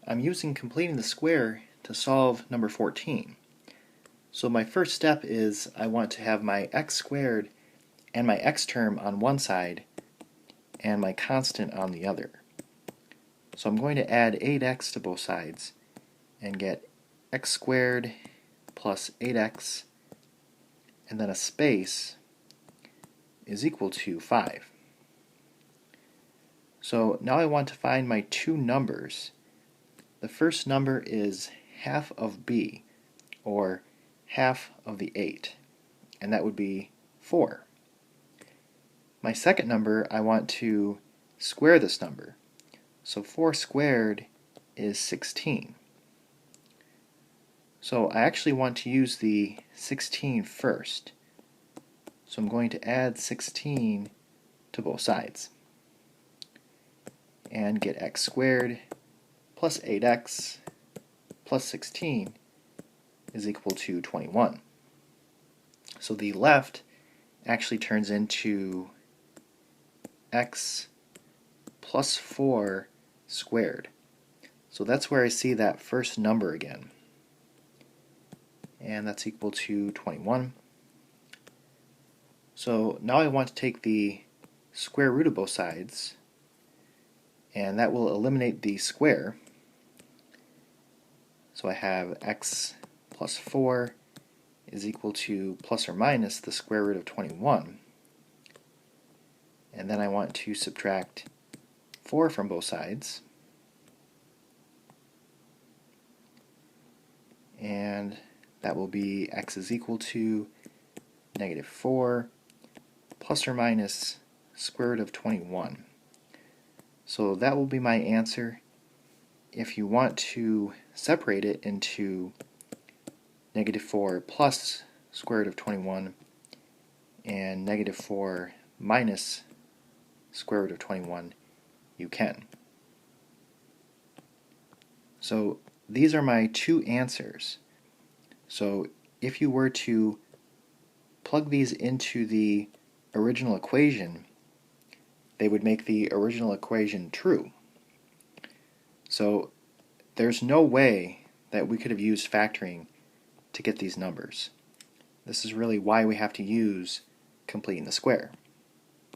I'm using completing the square to solve number 14. So my first step is I want to have my x squared and my x term on one side and my constant on the other. So I'm going to add 8x to both sides and get x squared plus 8x and then a space is equal to 5. So now I want to find my two numbers. The first number is half of b, or half of the 8, and that would be 4. My second number, I want to square this number. So 4 squared is 16. So I actually want to use the 16 first. So I'm going to add 16 to both sides and get x squared plus 8x plus 16 is equal to 21. So the left actually turns into x plus 4 squared. So that's where I see that first number again. And that's equal to 21. So now I want to take the square root of both sides, and that will eliminate the square. So I have x plus 4 is equal to plus or minus the square root of 21. And then I want to subtract 4 from both sides. And that will be x is equal to negative 4 plus or minus square root of 21. So that will be my answer. If you want to separate it into negative 4 plus square root of 21 and negative 4 minus square root of 21, you can. So these are my two answers. So if you were to plug these into the original equation, they would make the original equation true. So there's no way that we could have used factoring to get these numbers. This is really why we have to use completing the square.